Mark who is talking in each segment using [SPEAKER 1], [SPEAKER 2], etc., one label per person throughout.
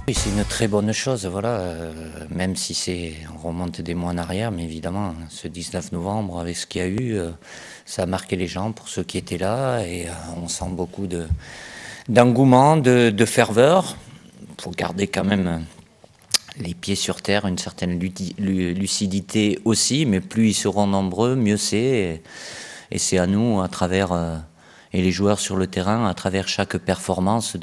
[SPEAKER 1] Oui, c'est une très bonne chose, voilà, même si on remonte des mois en arrière, mais évidemment, ce 19 novembre, avec ce qu'il y a eu, ça a marqué les gens pour ceux qui étaient là, et on sent beaucoup d'engouement, de ferveur. Il faut garder quand même les pieds sur terre, une certaine lucidité aussi, mais plus ils seront nombreux, mieux c'est, et c'est à nous, à travers, et les joueurs sur le terrain, à travers chaque performance,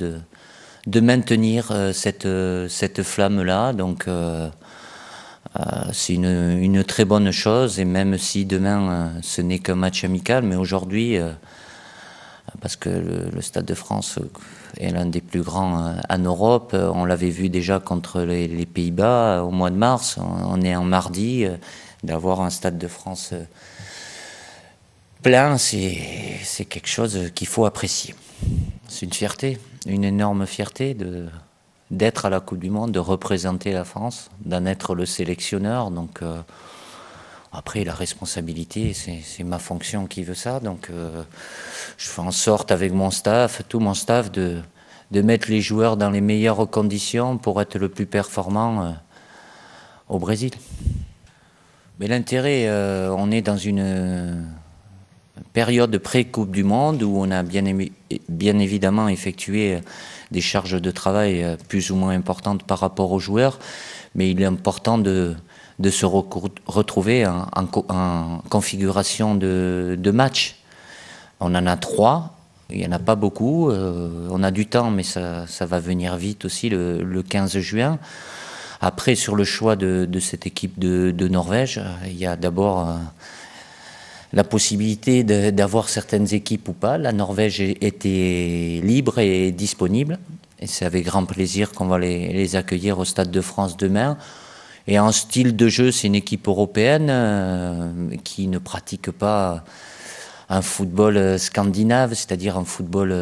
[SPEAKER 1] de maintenir cette flamme-là. Donc c'est une très bonne chose, et même si demain ce n'est qu'un match amical, mais aujourd'hui, parce que le Stade de France est l'un des plus grands en Europe, on l'avait vu déjà contre les Pays-Bas au mois de mars, on est en mardi, d'avoir un Stade de France plein, c'est quelque chose qu'il faut apprécier. C'est une fierté, une énorme fierté d'être à la Coupe du Monde, de représenter la France, d'en être le sélectionneur. Donc après, la responsabilité, c'est ma fonction qui veut ça. Donc je fais en sorte avec mon staff, tout mon staff, de mettre les joueurs dans les meilleures conditions pour être le plus performant au Brésil. Mais l'intérêt, on est dans une période de pré-Coupe du Monde où on a bien évidemment effectué des charges de travail plus ou moins importantes par rapport aux joueurs, mais il est important de se retrouver en configuration de match. On en a 3, il n'y en a pas beaucoup, on a du temps, mais ça va venir vite aussi le 15 juin. Après, sur le choix de cette équipe de Norvège, il y a d'abord la possibilité d'avoir certaines équipes ou pas. La Norvège était libre et disponible, et c'est avec grand plaisir qu'on va les accueillir au Stade de France demain. Et en style de jeu, c'est une équipe européenne qui ne pratique pas un football scandinave, c'est-à-dire un football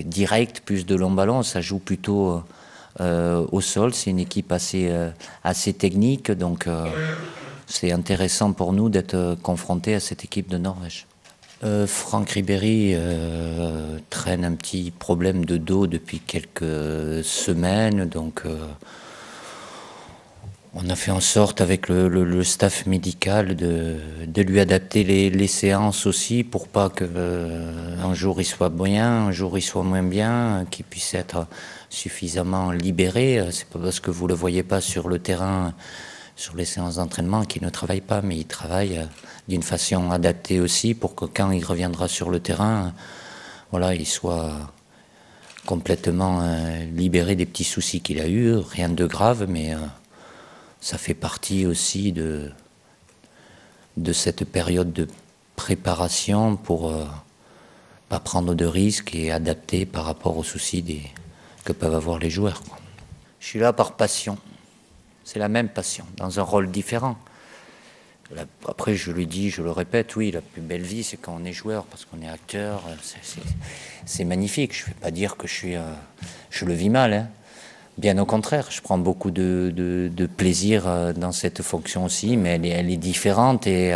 [SPEAKER 1] direct, plus de long ballon. Ça joue plutôt au sol. C'est une équipe assez technique, donc c'est intéressant pour nous d'être confrontés à cette équipe de Norvège. Franck Ribéry traîne un petit problème de dos depuis quelques semaines, donc on a fait en sorte avec le staff médical de lui adapter les séances aussi pour pas que un jour il soit bien, un jour il soit moins bien, qu'il puisse être suffisamment libéré. C'est pas parce que vous le voyez pas sur le terrain, sur les séances d'entraînement, qu'il ne travaille pas, mais il travaille d'une façon adaptée aussi pour que quand il reviendra sur le terrain, voilà, il soit complètement libéré des petits soucis qu'il a eu, rien de grave, mais ça fait partie aussi de cette période de préparation pour pas prendre de risques et adapter par rapport aux soucis que peuvent avoir les joueurs, quoi. Je suis là par passion. C'est la même passion, dans un rôle différent. Après, je lui dis, je le répète, oui, la plus belle vie, c'est quand on est joueur, parce qu'on est acteur. C'est magnifique. Je ne vais pas dire que je le vis mal, hein. Bien au contraire, je prends beaucoup de plaisir dans cette fonction aussi, mais elle est différente et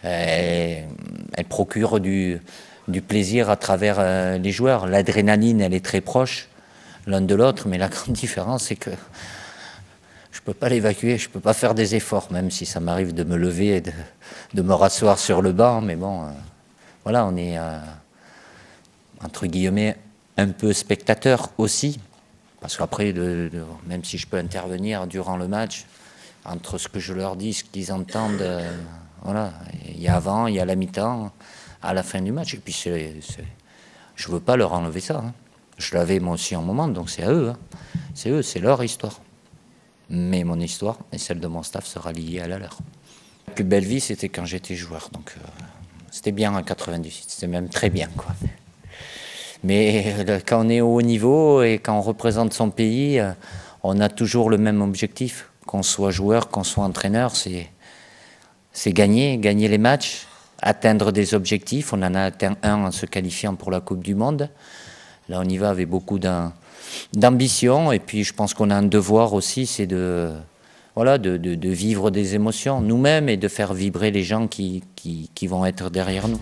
[SPEAKER 1] elle procure du plaisir à travers les joueurs. L'adrénaline, elle est très proche l'un de l'autre, mais la grande différence, c'est que je ne peux pas l'évacuer, je ne peux pas faire des efforts, même si ça m'arrive de me lever et de me rasseoir sur le banc. Mais bon, voilà, on est, entre guillemets, un peu spectateur aussi. Parce qu'après, même si je peux intervenir durant le match, entre ce que je leur dis, ce qu'ils entendent, voilà, il y a avant, il y a la mi-temps, à la fin du match. Et puis, je ne veux pas leur enlever ça, hein. Je l'avais moi aussi en moment, donc c'est à eux, hein. C'est eux, c'est leur histoire. Mais mon histoire et celle de mon staff sera liée à la leur. La plus belle vie, c'était quand j'étais joueur. Donc c'était bien en 98, c'était même très bien, quoi. Mais quand on est au haut niveau et quand on représente son pays, on a toujours le même objectif. Qu'on soit joueur, qu'on soit entraîneur, c'est gagner les matchs, atteindre des objectifs. On en a atteint un en se qualifiant pour la Coupe du Monde. Là, on y va avec beaucoup d'ambition, et puis je pense qu'on a un devoir aussi, c'est de vivre des émotions nous-mêmes et de faire vibrer les gens qui vont être derrière nous.